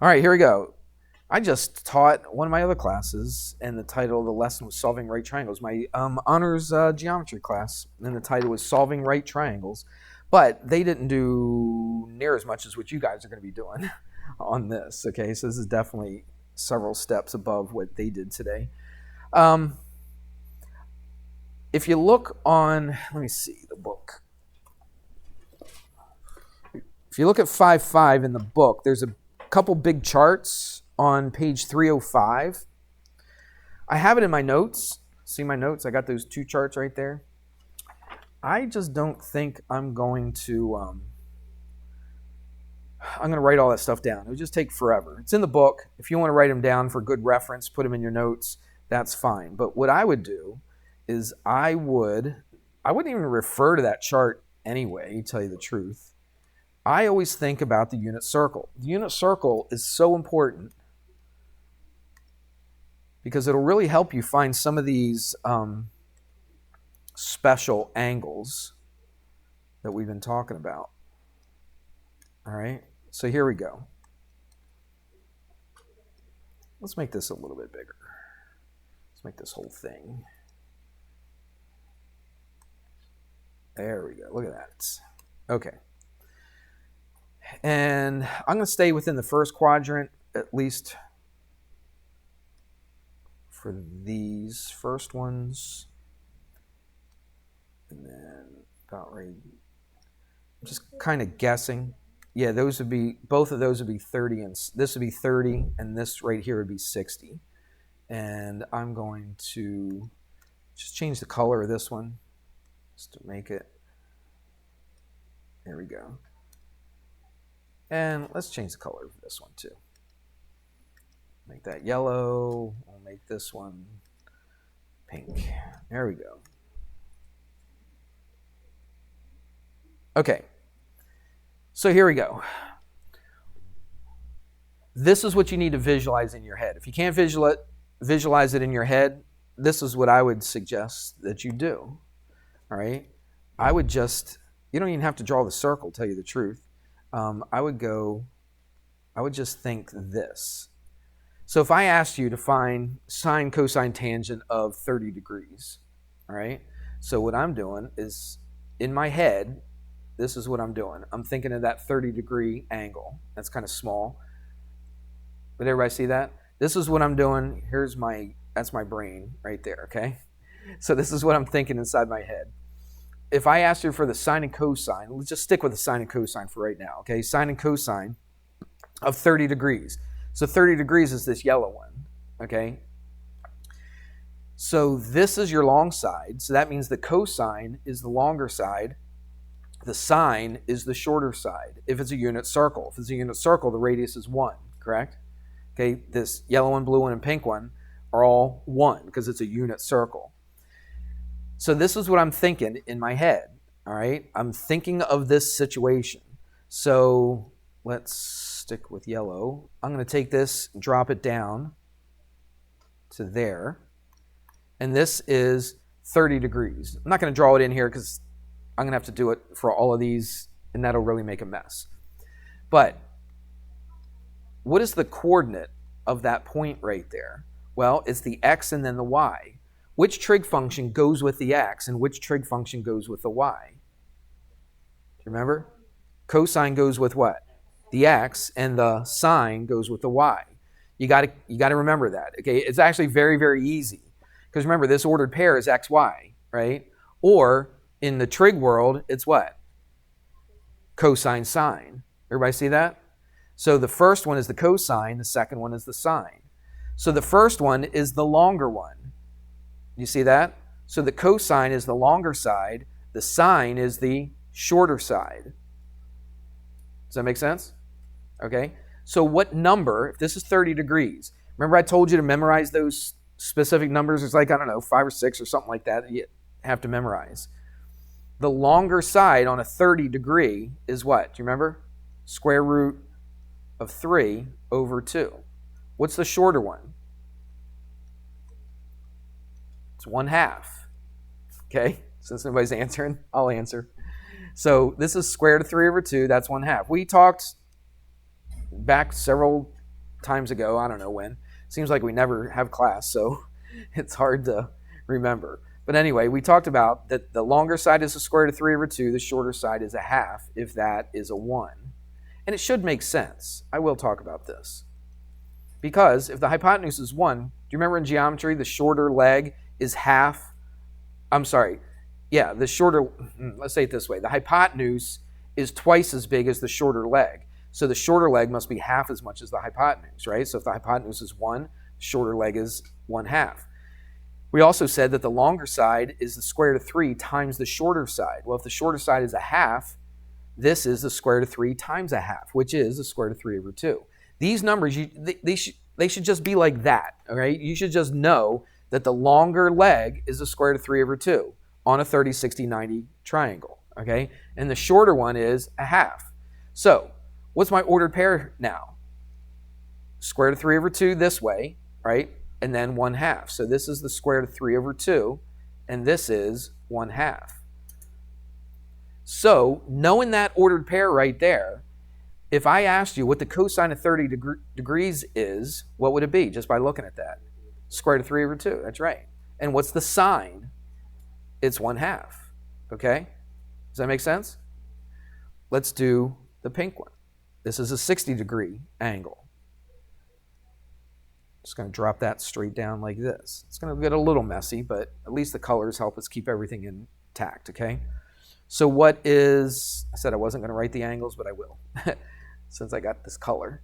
All right, here we go. I just taught one of my other classes, and the title of the lesson was Solving Right Triangles. My honors geometry class, and the title was Solving Right Triangles. But they didn't do near as much as what you guys are going to be doing on this, okay? So this is definitely several steps above what they did today. If you look on, let me see the book. If you look at 5.5 in the book, there's a couple big charts on page 305. I have it in my notes. See my notes? I got those two charts right there. I just don't think I'm going to write all that stuff down. It would just take forever. It's in the book. If you want to write them down for good reference, put them in your notes, that's fine. But what I would do is I wouldn't even refer to that chart anyway, to tell you the truth. I always think about the unit circle. The unit circle is so important because it'll really help you find some of these special angles that we've been talking about. All right, so here we go. Let's make this a little bit bigger. Let's make this whole thing. There we go. Look at that. Okay. And I'm going to stay within the first quadrant, at least for these first ones. And then about right, I'm just kind of guessing. Yeah, those would be, both of those would be 30, and this would be 30, and this right here would be 60. And I'm going to just change the color of this one, just to make it, there we go. And let's change the color of this one too. Make that yellow. We'll make this one pink. There we go. Okay. So here we go. This is what you need to visualize in your head. If you can't visualize it in your head, this is what I would suggest that you do. All right? I would just, you don't even have to draw the circle, tell you the truth. I would just think this. So if I asked you to find sine, cosine, tangent of 30 degrees, all right? So what I'm doing is, in my head, this is what I'm doing. I'm thinking of that 30-degree angle. That's kind of small. But everybody see that? This is what I'm doing. That's my brain right there, okay? So this is what I'm thinking inside my head. If I asked you for the sine and cosine, let's just stick with the sine and cosine for right now, okay? Sine and cosine of 30 degrees. So 30 degrees is this yellow one, okay? So this is your long side. So that means the cosine is the longer side. The sine is the shorter side if it's a unit circle. If it's a unit circle, the radius is 1, correct? Okay, this yellow one, blue one, and pink one are all 1 because it's a unit circle. So this is what I'm thinking in my head, all right? I'm thinking of this situation. So let's stick with yellow. I'm going to take this and drop it down to there. And this is 30 degrees. I'm not going to draw it in here because I'm going to have to do it for all of these, and that'll really make a mess. But what is the coordinate of that point right there? Well, it's the x and then the y. Which trig function goes with the x and which trig function goes with the y? Do you remember? Cosine goes with what? The x, and the sine goes with the y. You got to remember that. Okay, it's actually very, very easy because remember this ordered pair is x, y, right? Or in the trig world, it's what? Cosine, sine. Everybody see that? So the first one is the cosine, the second one is the sine. So the first one is the longer one. You see that? So the cosine is the longer side, the sine is the shorter side. Does that make sense? Okay. So what number, if this is 30 degrees, remember I told you to memorize those specific numbers? It's like, I don't know, 5 or 6 or something like that you have to memorize. The longer side on a 30 degree is what? Do you remember? Square root of 3 over 2. What's the shorter one? It's 1/2. Okay, since nobody's answering, I'll answer. So this is square root of 3 over 2, that's 1/2. We talked back several times ago. I don't know when. Seems like we never have class, so it's hard to remember. But anyway, we talked about that the longer side is the square root of 3 over 2. The shorter side is a half if that is a 1. And it should make sense. I will talk about this. Because if the hypotenuse is 1, do you remember in geometry the shorter leg is half? I'm sorry. Yeah, the shorter, let's say it this way. The hypotenuse is twice as big as the shorter leg. So the shorter leg must be half as much as the hypotenuse, right? So if the hypotenuse is 1, the shorter leg is 1/2. We also said that the longer side is the square root of 3 times the shorter side. Well, if the shorter side is a half, this is the square root of 3 times a half, which is the square root of 3 over 2. These numbers, they should just be like that, all right? You should just know that the longer leg is the square root of 3 over 2 on a 30, 60, 90 triangle, okay? And the shorter one is a half. So what's my ordered pair now? Square root of 3 over 2 this way, right? And then 1/2. So this is the square root of 3 over 2, and this is 1/2. So knowing that ordered pair right there, if I asked you what the cosine of 30 degrees is, what would it be just by looking at that? Square root of 3 over 2, that's right. And what's the sine? It's 1/2, okay? Does that make sense? Let's do the pink one. This is a 60-degree angle. Just going to drop that straight down like this. It's going to get a little messy, but at least the colors help us keep everything intact, okay? So what is, I said I wasn't going to write the angles, but I will, since I got this color.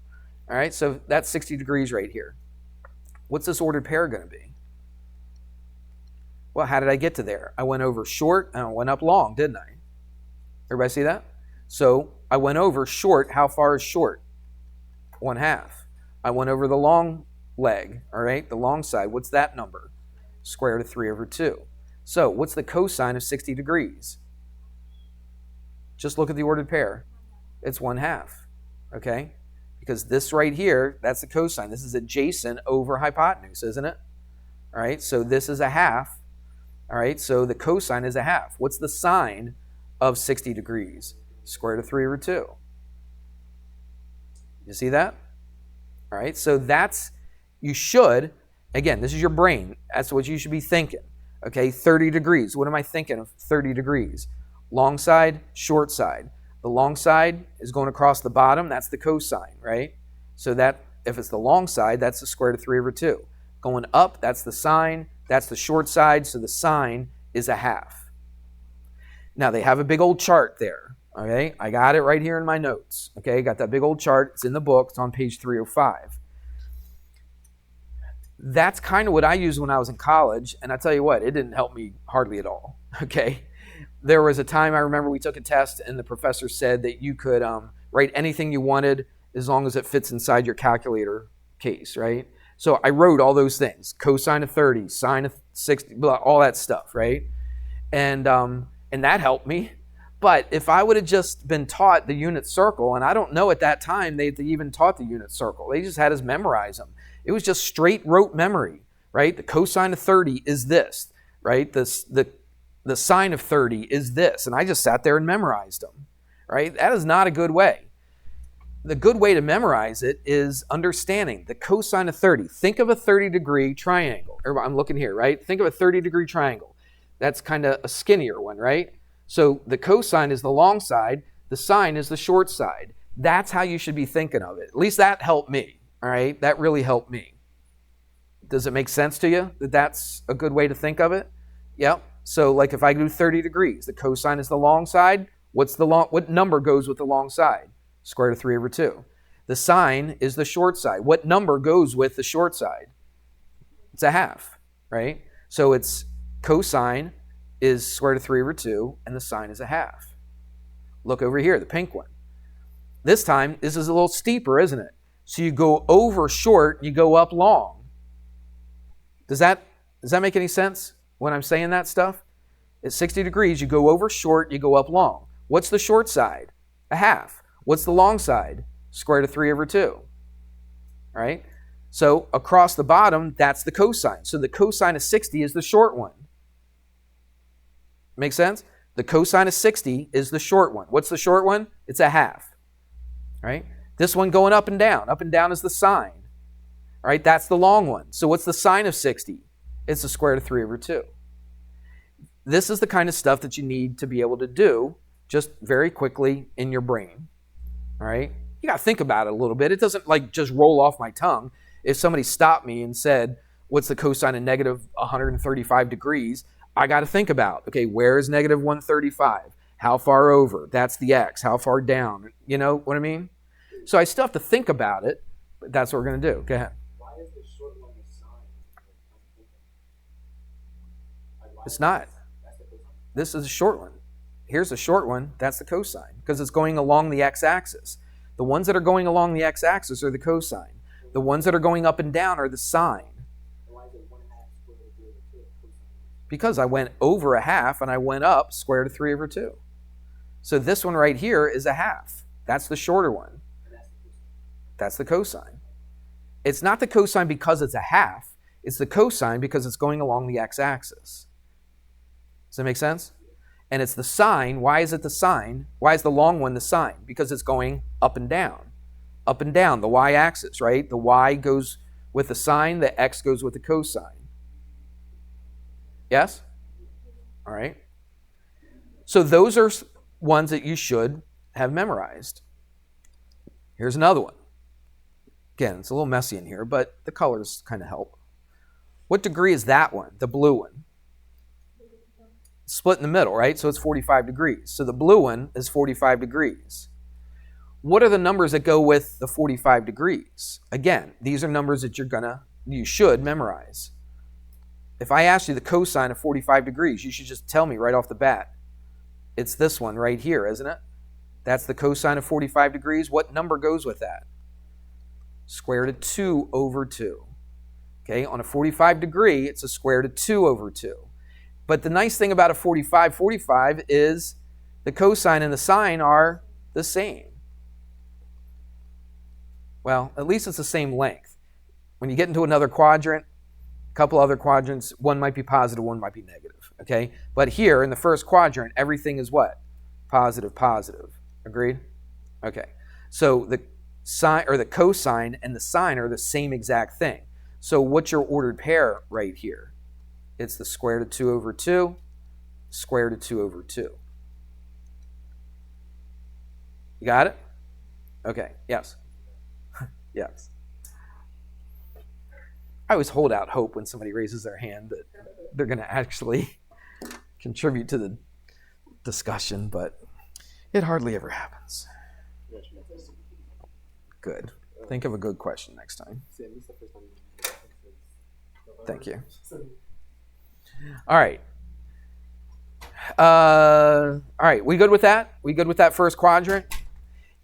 All right, so that's 60 degrees right here. What's this ordered pair going to be? Well, how did I get to there? I went over short and I went up long, didn't I? Everybody see that? So I went over short. How far is short? 1/2. I went over the long leg, all right, the long side. What's that number? Square root of 3 over 2. So what's the cosine of 60 degrees? Just look at the ordered pair. It's 1/2, okay? Because this right here, that's the cosine. This is adjacent over hypotenuse, isn't it? All right, so this is a half. All right, so the cosine is a half. What's the sine of 60 degrees? Square root of 3 over 2. You see that? All right, so that's, you should, again, this is your brain. That's what you should be thinking. Okay, 30 degrees. What am I thinking of 30 degrees? Long side, short side. The long side is going across the bottom. That's the cosine, right? So that, if it's the long side, that's the square root of 3 over 2. Going up, that's the sine. That's the short side, so the sine is a half. Now, they have a big old chart there, okay? I got it right here in my notes, okay? Got that big old chart. It's in the book. It's on page 305. That's kind of what I used when I was in college, and I tell you what, it didn't help me hardly at all, okay? There was a time I remember we took a test, and the professor said that you could write anything you wanted as long as it fits inside your calculator case, right? So I wrote all those things, cosine of 30, sine of 60, blah, all that stuff, right? And that helped me. But if I would have just been taught the unit circle, and I don't know at that time they even taught the unit circle. They just had us memorize them. It was just straight rote memory, right? The cosine of 30 is this, right? The sine of 30 is this. And I just sat there and memorized them, right? That is not a good way. The good way to memorize it is understanding the cosine of 30. Think of a 30-degree triangle. I'm looking here, right? Think of a 30-degree triangle. That's kind of a skinnier one, right? So the cosine is the long side. The sine is the short side. That's how you should be thinking of it. At least that helped me, all right? That really helped me. Does it make sense to you that that's a good way to think of it? Yep. So like if I do 30 degrees, the cosine is the long side. What number goes with the long side? Square root of 3 over 2. The sine is the short side. What number goes with the short side? It's a half, right? So it's cosine is square root of 3 over 2, and the sine is a half. Look over here, the pink one. This time, this is a little steeper, isn't it? So you go over short, you go up long. Does that make any sense when I'm saying that stuff? At 60 degrees, you go over short, you go up long. What's the short side? A half. What's the long side? Square root of 3 over 2. All right? So across the bottom, that's the cosine. So the cosine of 60 is the short one. Make sense? The cosine of 60 is the short one. What's the short one? It's a half. Right? This one going up and down. Up and down is the sine. All right, that's the long one. So what's the sine of 60? It's the square root of 3 over 2. This is the kind of stuff that you need to be able to do just very quickly in your brain. All right? You got to think about it a little bit. It doesn't like just roll off my tongue. If somebody stopped me and said, what's the cosine of negative 135 degrees? I got to think about, okay, where is negative 135? How far over? That's the x. How far down? You know what I mean? So I still have to think about it, but that's what we're going to do. Go ahead. Why is the short one the sine? It's not. This is a short one. Here's a short one. That's the cosine because it's going along the x-axis. The ones that are going along the x-axis are the cosine. The ones that are going up and down are the sine. Why is it 1/2 square root of 3 over 2 cosine? Because I went over a half and I went up square root of 3 over 2. So this one right here is a half. That's the shorter one. And That's the cosine. It's not the cosine because it's a half. It's the cosine because it's going along the x-axis. Does that make sense? And it's the sine. Why is it the sine? Why is the long one the sine? Because it's going up and down. Up and down, the y-axis, right? The y goes with the sine, the x goes with the cosine. Yes? All right. So those are ones that you should have memorized. Here's another one. Again, it's a little messy in here, but the colors kind of help. What degree is that one, the blue one? Split in the middle, right? So it's 45 degrees. So the blue one is 45 degrees. What are the numbers that go with the 45 degrees? Again, these are numbers that you should memorize. If I ask you the cosine of 45 degrees, you should just tell me right off the bat. It's this one right here, isn't it? That's the cosine of 45 degrees. What number goes with that? Square root of 2 over 2. Okay, on a 45 degree, it's a square root of 2 over 2. But the nice thing about a 45 is the cosine and the sine are the same. Well, at least it's the same length. When you get into another quadrant, a couple other quadrants, one might be positive, one might be negative. Okay? But here in the first quadrant, everything is what? Positive, positive. Agreed? Okay. So the sine or the cosine and the sine are the same exact thing. So what's your ordered pair right here? It's the square root of 2 over 2, square root of 2 over 2. You got it? Okay, yes. Yes. I always hold out hope when somebody raises their hand that they're going to actually contribute to the discussion, but it hardly ever happens. Good. Think of a good question next time. Thank you. All right. All right. We good with that? We good with that first quadrant?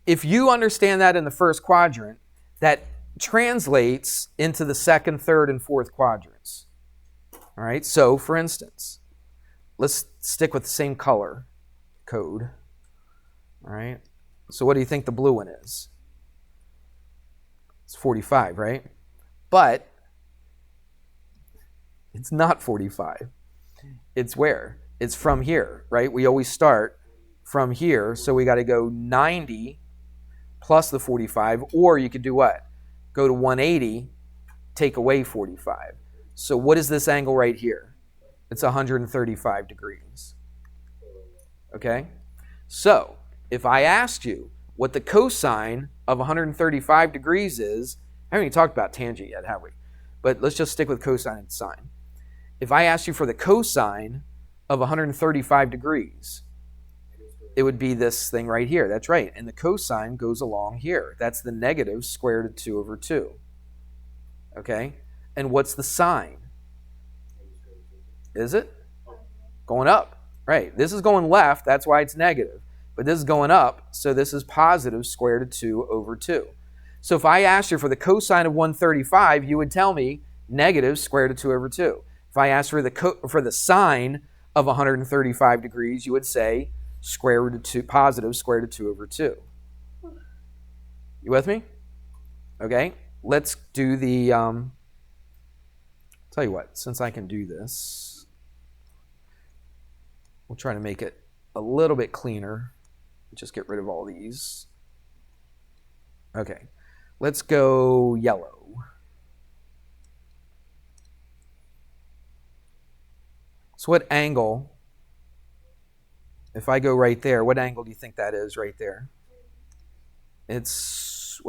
If you understand that in the first quadrant, that translates into the second, third, and fourth quadrants. All right. So, for instance, let's stick with the same color code. All right. So, what do you think the blue one is? It's 45, right? But it's not 45. It's where? It's from here, right? We always start from here. So we got to go 90 plus the 45. Or you could do what? Go to 180, take away 45. So what is this angle right here? It's 135 degrees. Okay? So if I asked you what the cosine of 135 degrees is, I haven't even talked about tangent yet, have we? But let's just stick with cosine and sine. If I asked you for the cosine of 135 degrees, it would be this thing right here. That's right. And the cosine goes along here. That's the negative square root of 2 over 2. Okay? And what's the sine? Is it? Going up. Right. This is going left. That's why it's negative. But this is going up. So this is positive square root of 2 over 2. So if I asked you for the cosine of 135, you would tell me negative square root of 2 over 2. If I asked for the sine of 135 degrees, you would say square root of 2, positive square root of 2 over 2. You with me? Okay, let's do the, tell you what, since I can do this, we'll try to make it a little bit cleaner. Just get rid of all these. Okay, let's go yellow. So what angle, if I go right there, what angle do you think that is right there? It's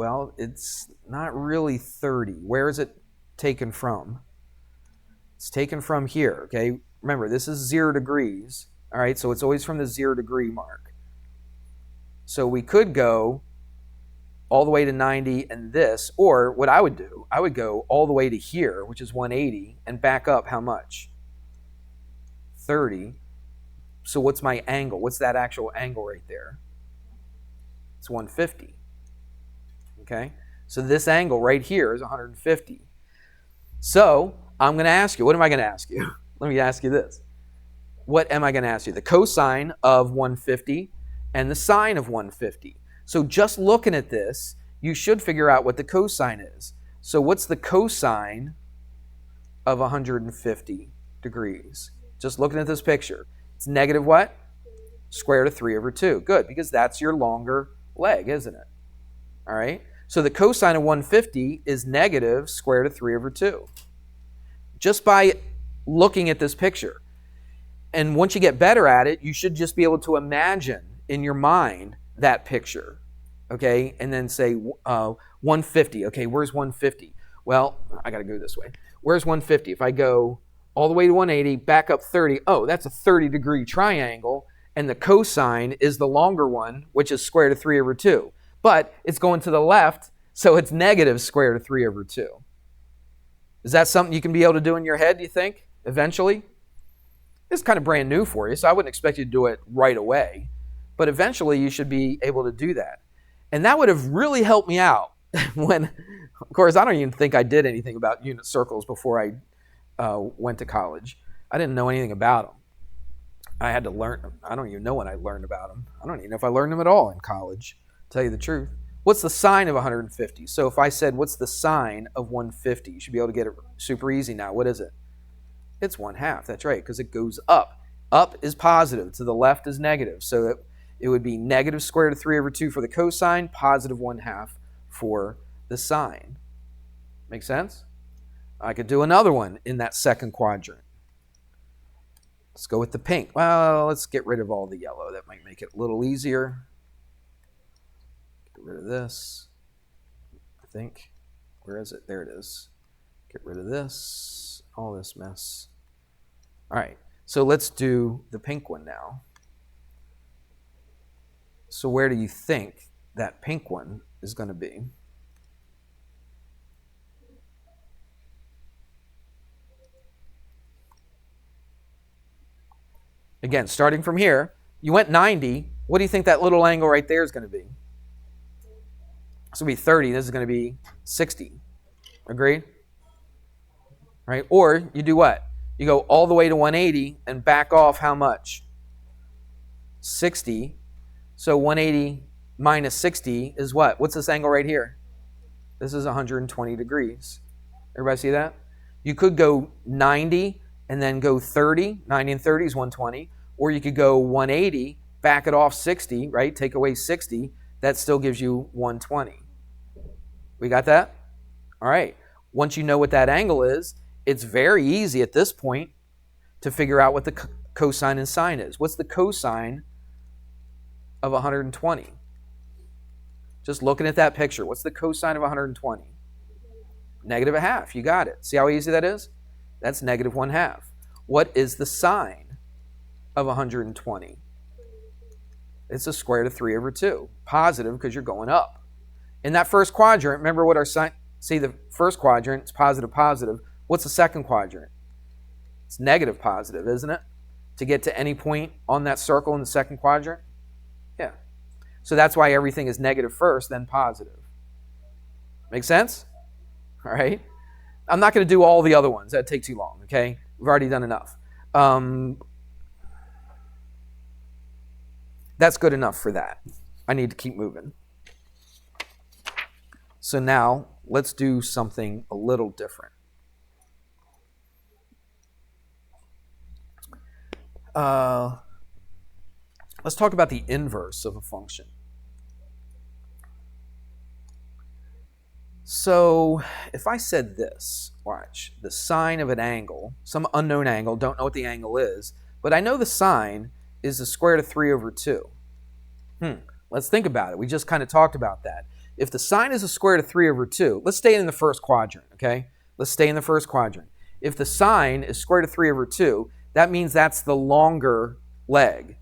not really 30. Where is it taken from? It's taken from here, okay? Remember, this is 0 degrees, all right? So it's always from the 0 degree mark. So we could go all the way to 90 and this, or what I would do, I would go all the way to here, which is 180, and back up how much? 30. So what's my angle? What's that actual angle right there? It's 150. Okay? So this angle right here is 150. So I'm going to ask you, what am I going to ask you? Let me ask you this. What am I going to ask you? The cosine of 150 and the sine of 150. So just looking at this, you should figure out what the cosine is. So what's the cosine of 150 degrees? Just looking at this picture. It's negative what? Square root of 3 over 2. Good, because that's your longer leg, isn't it? All right? So the cosine of 150 is negative square root of 3 over 2. Just by looking at this picture. And once you get better at it, you should just be able to imagine in your mind that picture. Okay? And then say 150. Okay, where's 150? Well, I got to go this way. Where's 150? If I go all the way to 180, back up 30, oh, that's a 30-degree triangle, and the cosine is the longer one, which is square root of 3 over 2. But it's going to the left, so it's negative square root of 3 over 2. Is that something you can be able to do in your head, do you think, eventually? It's kind of brand new for you, so I wouldn't expect you to do it right away. But eventually, you should be able to do that. And that would have really helped me out when, of course, I don't even think I did anything about unit circles before I went to college. I didn't know anything about them. I had to learn them. I don't even know when I learned about them. I don't even know if I learned them at all in college, to tell you the truth. What's the sine of 150? So if I said, what's the sine of 150? You should be able to get it super easy now. What is it? It's 1/2. That's right, because it goes up. Up is positive. To the left is negative. So it would be negative square root of 3 over 2 for the cosine, positive 1/2 for the sine. Make sense? I could do another one in that second quadrant. Let's go with the pink. Well, let's get rid of all the yellow. That might make it a little easier. Get rid of this, I think. Where is it? There it is. Get rid of this, all this mess. All right, so let's do the pink one now. So where do you think that pink one is going to be? Again, starting from here, you went 90. What do you think that little angle right there is going to be? This will be 30. This is going to be 60. Agreed? Right? Or you do what? You go all the way to 180 and back off how much? 60. So 180 minus 60 is what? What's this angle right here? This is 120 degrees. Everybody see that? You could go 90 and then go 30. 90 and 30 is 120. Or you could go 180, back it off 60, right? Take away 60. That still gives you 120. We got that? All right. Once you know what that angle is, it's very easy at this point to figure out what the cosine and sine is. What's the cosine of 120? Just looking at that picture, what's the cosine of 120? Negative 1/2. You got it. See how easy that is? That's negative 1/2. What is the sine of 120? It's a square root of 3 over 2. Positive because you're going up. In that first quadrant, remember what our sine... See, the first quadrant, it's positive, positive. What's the second quadrant? It's negative positive, isn't it? To get to any point on that circle in the second quadrant? Yeah. So that's why everything is negative first, then positive. Make sense? All right. I'm not going to do all the other ones. That'd take too long, okay? We've already done enough. That's good enough for that. I need to keep moving. So now, let's do something a little different. Let's talk about the inverse of a function. So if I said this, watch, the sine of an angle, some unknown angle, don't know what the angle is, but I know the sine is the square root of 3 over 2. Let's think about it. We just kind of talked about that. If the sine is the square root of 3 over 2, let's stay in the first quadrant, okay? Let's stay in the first quadrant. If the sine is square root of 3 over 2, that means that's the longer leg.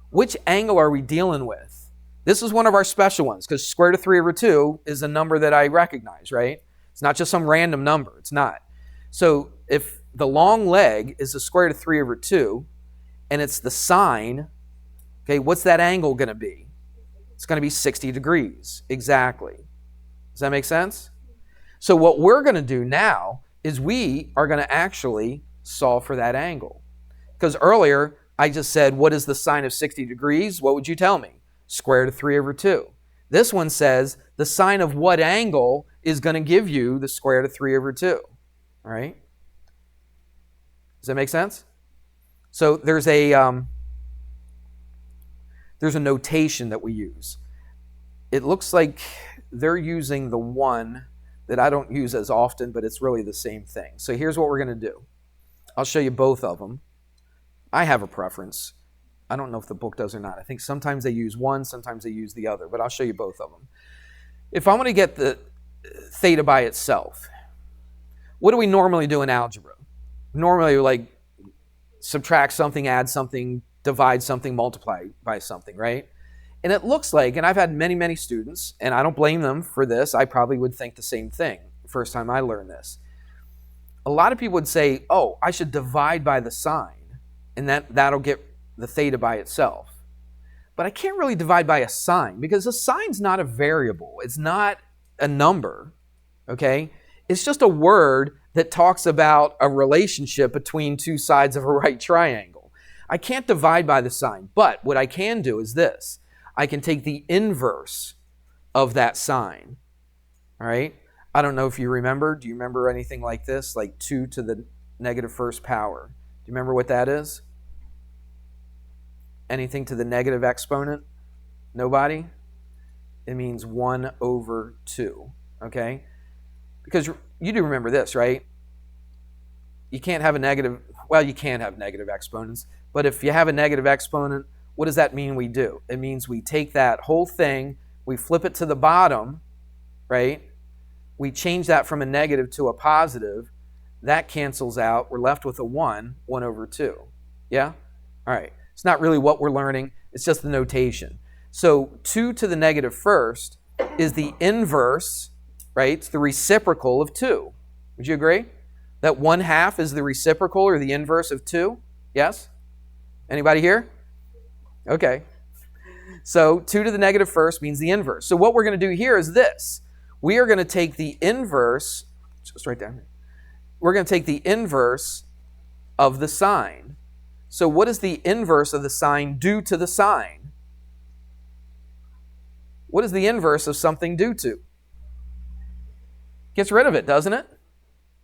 Which angle are we dealing with? This is one of our special ones because square root of 3 over 2 is a number that I recognize, right? It's not just some random number. It's not. So if the long leg is the square root of 3 over 2 and it's the sine, okay, what's that angle going to be? It's going to be 60 degrees. Exactly. Does that make sense? So what we're going to do now is we are going to actually solve for that angle. Because earlier I just said, what is the sine of 60 degrees? What would you tell me? Square root of 3 over 2. This one says the sine of what angle is going to give you the square root of 3 over 2. All right? Does that make sense? So there's a notation that we use. It looks like they're using the one that I don't use as often, but it's really the same thing. So here's what we're going to do. I'll show you both of them. I have a preference. I don't know if the book does or not. I think sometimes they use one, sometimes they use the other, but I'll show you both of them. If I want to get the theta by itself, what do we normally do in algebra? Normally, like, subtract something, add something, divide something, multiply by something, right? And it looks like, and I've had many, many students, and I don't blame them for this, I probably would think the same thing the first time I learned this. A lot of people would say, oh, I should divide by the sine, and that'll get the theta by itself. But I can't really divide by a sine, because a sine's not a variable. It's not a number, okay? It's just a word that talks about a relationship between two sides of a right triangle. I can't divide by the sine, but what I can do is this. I can take the inverse of that sine, all right? I don't know if you remember. Do you remember anything like this? Like 2 to the negative first power. Do you remember what that is? Anything to the negative exponent? Nobody? It means 1 over 2, okay? Because you do remember this, right? You can't have a negative, well, you can have negative exponents, but if you have a negative exponent, what does that mean we do? It means we take that whole thing, we flip it to the bottom, right? We change that from a negative to a positive. That cancels out. We're left with a 1 over 2. Yeah? All right. It's not really what we're learning. It's just the notation. So 2 to the negative first is the inverse, right? It's the reciprocal of 2. Would you agree? That 1/2 is the reciprocal or the inverse of 2? Yes? Anybody here? Okay. So 2 to the negative first means the inverse. So what we're going to do here is this. We are going to take the inverse, just right down here. We're going to take the inverse of the sine. So what does the inverse of the sine do to the sine? What does the inverse of something do to? Gets rid of it, doesn't it?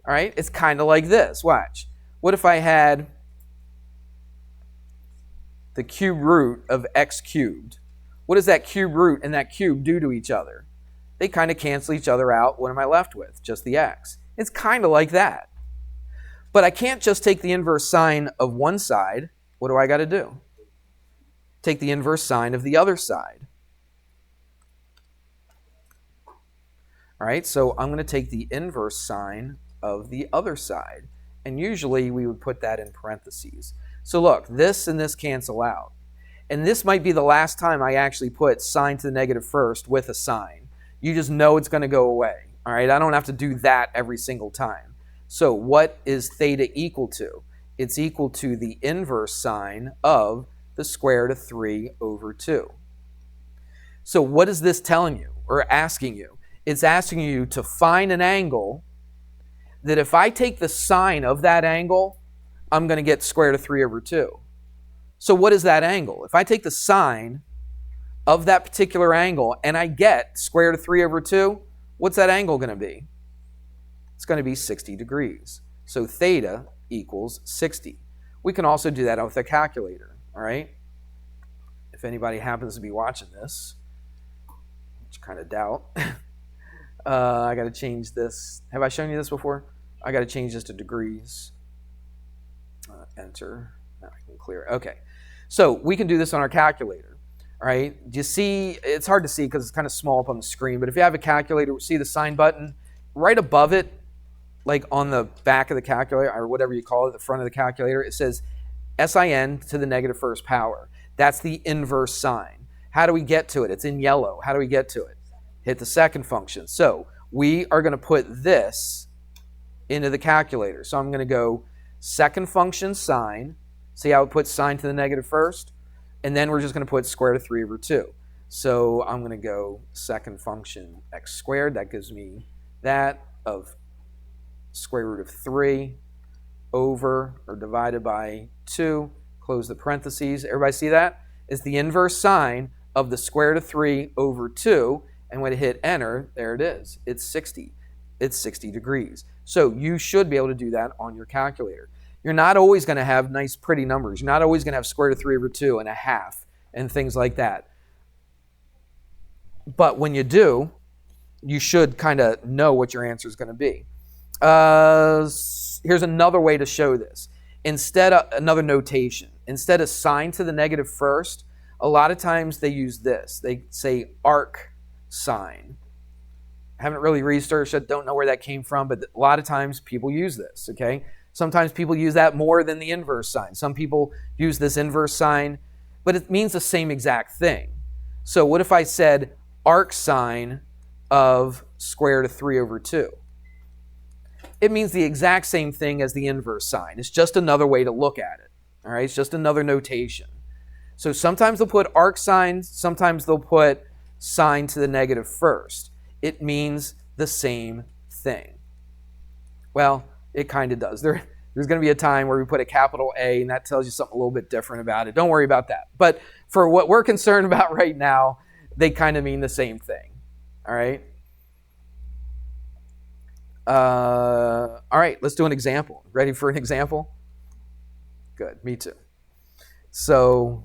All right, it's kind of like this. Watch. What if I had the cube root of x cubed? What does that cube root and that cube do to each other? They kind of cancel each other out. What am I left with? Just the x. It's kind of like that. But I can't just take the inverse sine of one side. What do I got to do? Take the inverse sine of the other side. All right, so I'm going to take the inverse sine of the other side. And usually we would put that in parentheses. So look, this and this cancel out. And this might be the last time I actually put sine to the negative first with a sine. You just know it's going to go away. All right, I don't have to do that every single time. So what is theta equal to? It's equal to the inverse sine of the square root of 3 over 2. So what is this telling you or asking you? It's asking you to find an angle that if I take the sine of that angle, I'm going to get square root of 3 over 2. So what is that angle? If I take the sine of that particular angle and I get square root of 3 over 2, what's that angle going to be? It's going to be 60 degrees. So theta equals 60. We can also do that with a calculator, all right? If anybody happens to be watching this, which I kind of doubt. I got to change this. Have I shown you this before? I got to change this to degrees. Enter. Now I can clear it. Okay. So we can do this on our calculator. All right. Do you see? It's hard to see because it's kind of small up on the screen. But if you have a calculator, see the sign button right above it, like on the back of the calculator or whatever you call it, the front of the calculator, it says sin to the negative first power. That's the inverse sign. How do we get to it? It's in yellow. How do we get to it? Hit the second function. So we are going to put this into the calculator. So I'm going to go second function sine. See how it puts sine to the negative first? And then we're just going to put square root of 3 over 2. So I'm going to go second function x squared. That gives me that of square root of 3 over or divided by 2. Close the parentheses. Everybody see that? It's the inverse sine of the square root of 3 over 2. And when I hit enter, there it is. It's 60. It's 60 degrees. So you should be able to do that on your calculator. You're not always going to have nice, pretty numbers. You're not always going to have square root of 3 over 2 and a half and things like that. But when you do, you should kind of know what your answer is going to be. Here's another way to show this. Another notation. Instead of sine to the negative first, a lot of times they use this. They say arc sine. Haven't really researched it, don't know where that came from, but a lot of times people use this, okay? Sometimes people use that more than the inverse sign. Some people use this inverse sign, but it means the same exact thing. So what if I said arc sine of square root of 3 over 2? It means the exact same thing as the inverse sign. It's just another way to look at it, all right? It's just another notation. So sometimes they'll put arc sine, sometimes they'll put sine to the negative first. It means the same thing. Well, it kind of does. There's going to be a time where we put a capital A, and that tells you something a little bit different about it. Don't worry about that. But for what we're concerned about right now, they kind of mean the same thing. All right? All right, let's do an example. Ready for an example? Good, me too. So,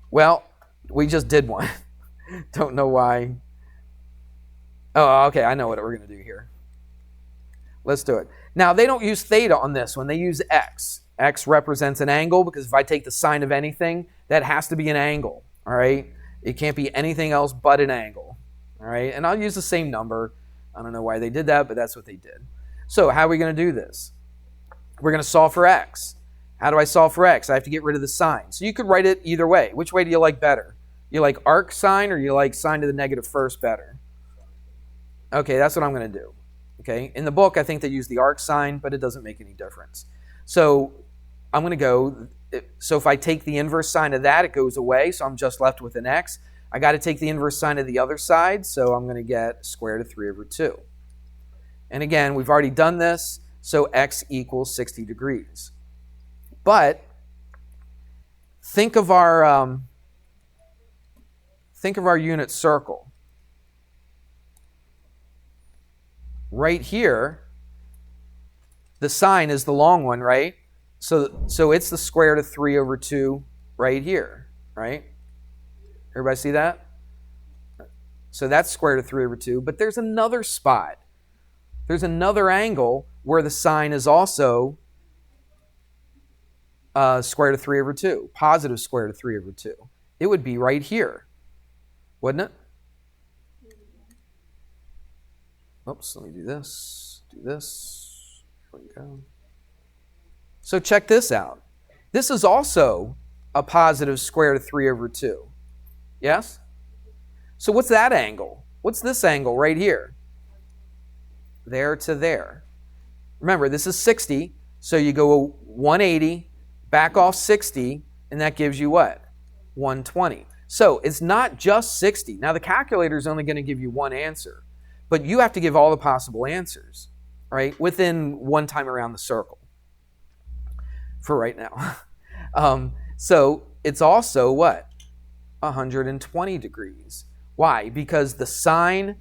well, we just did one. Don't know why. Oh, okay, I know what we're going to do here. Let's do it. Now, they don't use theta on this one. They use x. X represents an angle because if I take the sine of anything, that has to be an angle, all right? It can't be anything else but an angle, all right? And I'll use the same number. I don't know why they did that, but that's what they did. So how are we going to do this? We're going to solve for x. How do I solve for x? I have to get rid of the sine. So you could write it either way. Which way do you like better? You like arc sine or you like sine to the negative first better? Okay, that's what I'm going to do. Okay, in the book, I think they use the arc sine, but it doesn't make any difference. So I'm going to go, so if I take the inverse sine of that, it goes away, so I'm just left with an x. I got to take the inverse sine of the other side, so I'm going to get square root of 3 over 2. And again, we've already done this, so x equals 60 degrees. But think of our unit circle. Right here, the sine is the long one, right? So it's the square root of 3 over 2 right here, right? Everybody see that? So that's square root of 3 over 2. But there's another spot. There's another angle where the sine is also square root of 3 over 2, positive square root of 3 over 2. It would be right here, wouldn't it? Oops, let me do this. Here we go. So check this out. This is also a positive square root of 3 over 2. Yes? So what's that angle? What's this angle right here? There to there. Remember, this is 60, so you go 180, back off 60, and that gives you what? 120. So it's not just 60. Now the calculator is only going to give you one answer. But you have to give all the possible answers, right, within one time around the circle for right now. So it's also what? 120 degrees. Why? Because the sine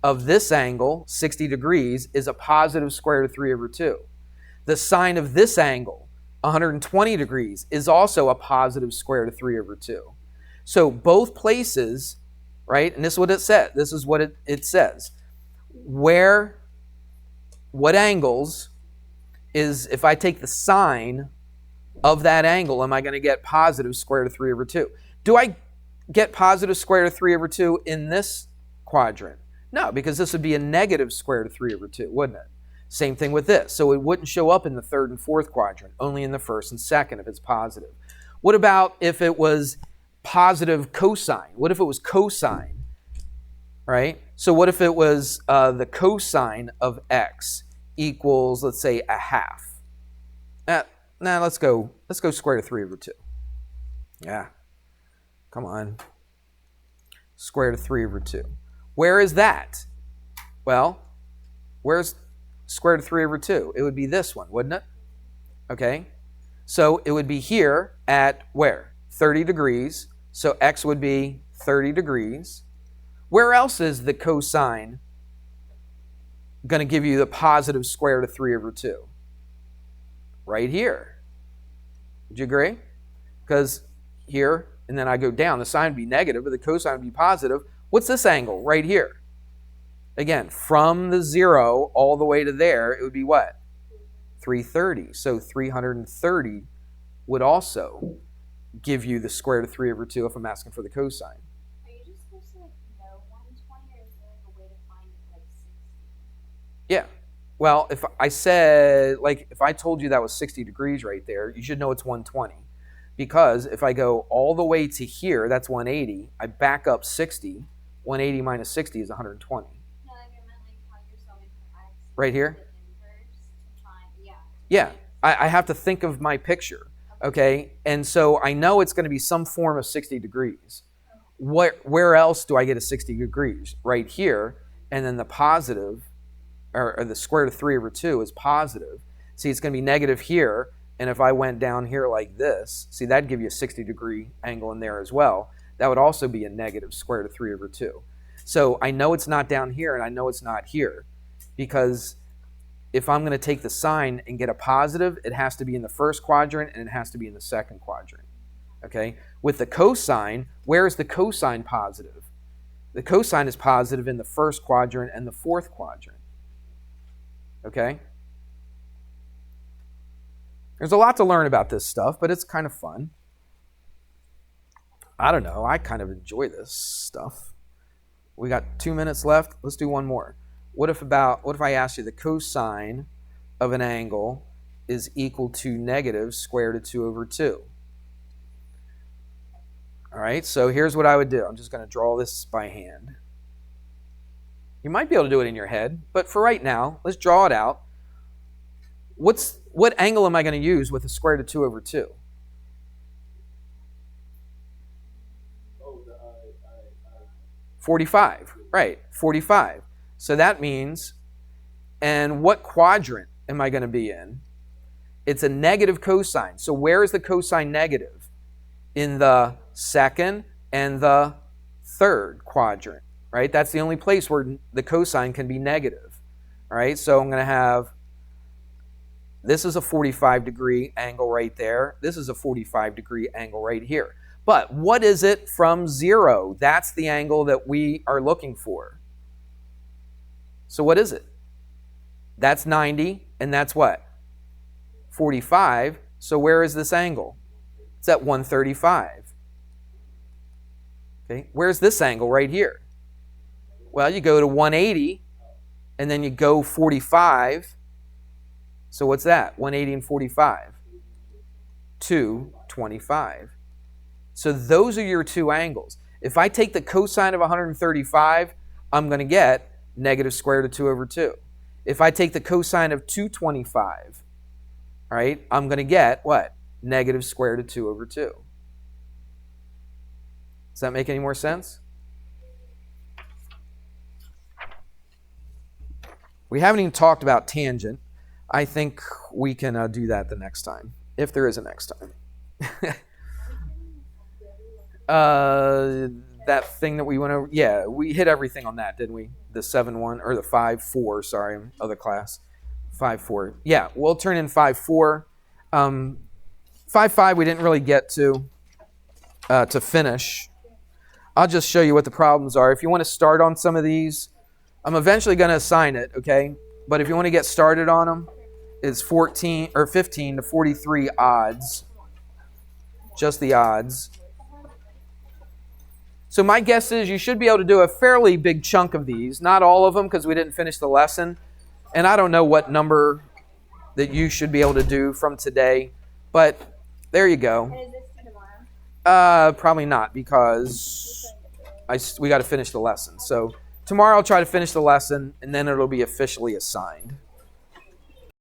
of this angle, 60 degrees, is a positive square root of 3 over 2. The sine of this angle, 120 degrees, is also a positive square root of 3 over 2. So both places right? And this is what it said. This is what it says. What angles is, if I take the sine of that angle, am I going to get positive square root of 3 over 2? Do I get positive square root of 3 over 2 in this quadrant? No, because this would be a negative square root of 3 over 2, wouldn't it? Same thing with this. So it wouldn't show up in the third and fourth quadrant, only in the first and second if it's positive. What about if it was positive cosine? What if it was cosine, right? So what if it was the cosine of x equals, let's say, a half? Now let's go square root of 3 over 2. Yeah, come on. Square root of 3 over 2. Where is that? Well, where's square root of 3 over 2? It would be this one, wouldn't it? Okay, so it would be here at where? 30 degrees. So x would be 30 degrees. Where else is the cosine going to give you the positive square root of 3 over 2? Right here. Would you agree? Because here, and then I go down, the sine would be negative, but the cosine would be positive. What's this angle right here? Again, from the 0 all the way to there, it would be what? 330. So 330 would also give you the square root of 3 over 2 if I'm asking for the cosine. Are you just supposed to know 120, or is there a way to find it 60? Yeah. Well, if I said, if I told you that was 60 degrees right there, you should know it's 120. Because if I go all the way to here, that's 180. I back up 60. 180 minus 60 is 120. No, I meant how you're solving for x. Right here? The inverse to find, Yeah. I have to think of my picture. Okay? And so I know it's going to be some form of 60 degrees. Where else do I get a 60 degrees? Right here. And then the positive, or the square root of 3 over 2 is positive. See, it's going to be negative here. And if I went down here like this, see, that'd give you a 60 degree angle in there as well. That would also be a negative square root of 3 over 2. So I know it's not down here and I know it's not here, because if I'm going to take the sine and get a positive, it has to be in the first quadrant and it has to be in the second quadrant. Okay? With the cosine, where is the cosine positive? The cosine is positive in the first quadrant and the fourth quadrant. Okay? There's a lot to learn about this stuff, but it's kind of fun. I don't know. I kind of enjoy this stuff. We got 2 minutes left. Let's do one more. What if I asked you the cosine of an angle is equal to negative square root of 2 over 2? All right, so here's what I would do. I'm just going to draw this by hand. You might be able to do it in your head, but for right now, let's draw it out. What angle am I going to use with a square root of 2 over 2? Oh, 45, right, 45. So that means, and what quadrant am I going to be in? It's a negative cosine. So where is the cosine negative? In the second and the third quadrant, right? That's the only place where the cosine can be negative, all right? So I'm going to have, this is a 45 degree angle right there. This is a 45 degree angle right here. But what is it from 0? That's the angle that we are looking for. So what is it? That's 90, and that's what? 45. So where is this angle? It's at 135. Okay, where's this angle right here? Well, you go to 180, and then you go 45. So what's that? 180 and 45? 225. So those are your two angles. If I take the cosine of 135, I'm going to get negative square root of 2 over 2. If I take the cosine of 225, all right, I'm going to get what? Negative square root of 2 over 2. Does that make any more sense? We haven't even talked about tangent. I think we can do that the next time, if there is a next time. That thing that we went over, yeah, we hit everything on that, didn't we? The 7-1, or the 5-4, sorry, other class. 5-4. Yeah, we'll turn in 5-4. 5-5 we didn't really get to finish. I'll just show you what the problems are. If you want to start on some of these, I'm eventually going to assign it, okay? But if you want to get started on them, it's 14 or 15 to 43 odds. Just the odds. So my guess is you should be able to do a fairly big chunk of these. Not all of them because we didn't finish the lesson. And I don't know what number that you should be able to do from today. But there you go. And is this due tomorrow? Probably not because we got to finish the lesson. So tomorrow I'll try to finish the lesson and then it'll be officially assigned.